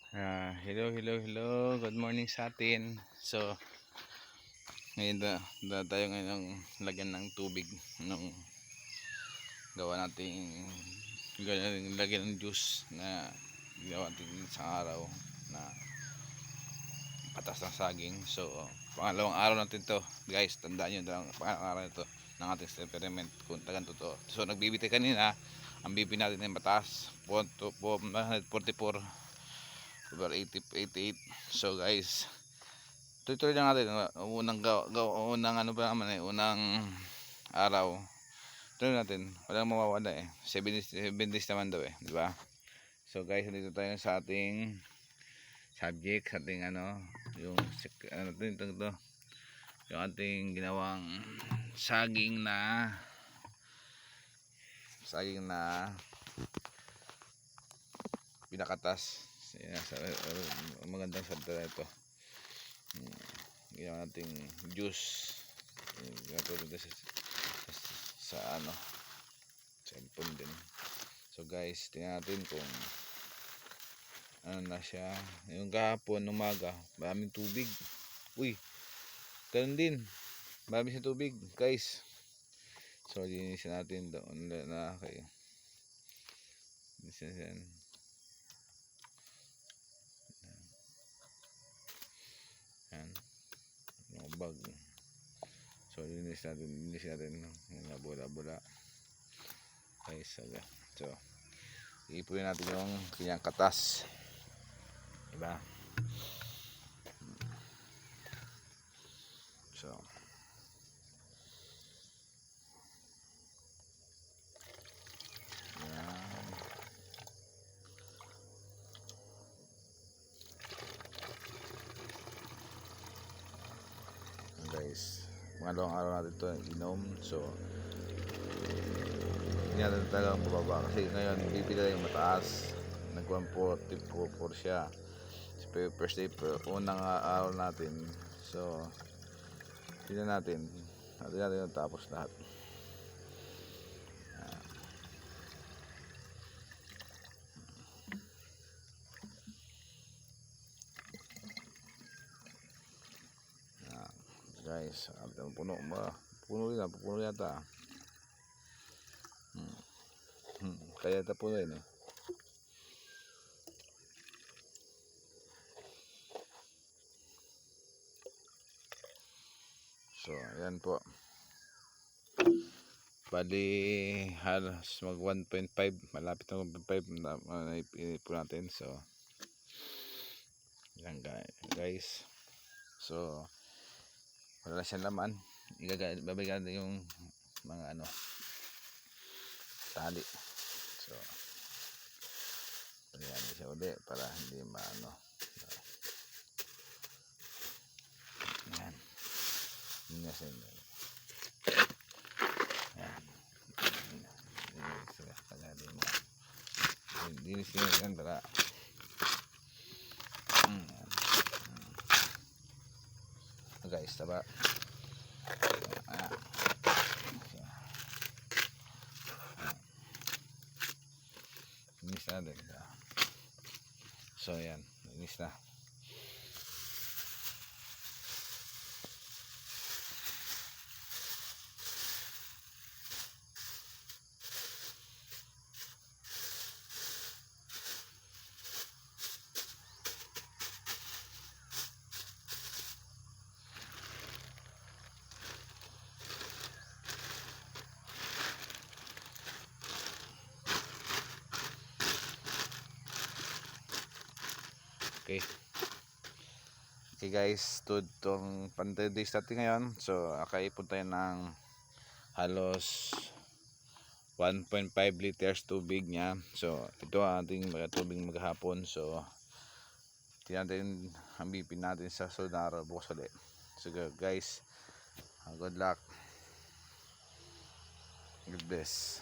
Hello. Good morning sa atin. So, ngayon tayo ngayon ng lagyan ng tubig nung gawa nating lagyan ng juice na gawa natin sa araw na katas ng saging. So, pangalawang araw natin to, guys. Tandaan nyo, pangalawang araw nito ng ating experiment kung tagan totoo. So, nagbibigay kanina, ang BP natin ay mataas, 144 over 88. So, guys, tuloy lang natin unang ano pa naman unang araw. Tuloy natin, walang mawawala 7 days naman daw di ba? So guys, dito tayo sa ating subject, sa ating yung ito, yung ating ginawang saging na pinakatas. Magandang salita ito. Ginawa nating juice. Ginagawa sa cellphone din. So guys, tingnan natin kung ano na siya. Yung kahapon umaga, maraming tubig. Uy, ganun din, maraming sa tubig guys. So linisin natin doon na kayo. Linisin yan yung bag. So linisin natin yung bola guys. So ipunin natin yung kanyang katas, diba? So guys, pangalawang araw natin ito inom. So hindi natin talagang bababa kasi ngayon bibila yung mataas, nag 144 siya. First day, unang araw natin. So tingnan natin yung tapos lahat. Guys, puno yata. Kaya ito puno yun So ayan po, bali halos mag 1.5, malapit na 1.5 po natin. So yan guys. So wala siyang laman, babagyan natin yung mga tali. So pagyan siya uli para hindi yan. Yan. Dinis nyo yan para guys, taba. Dinis natin. So yan, dinis na. Okay guys, itong pan-3 days natin ngayon. So akaipon tayo ng halos 1.5 liters tubig niya. So ito ang ating tubig maghapon. So tingnan natin ang BP natin sa sunod na araw bukas ulit. So guys, good luck, God bless.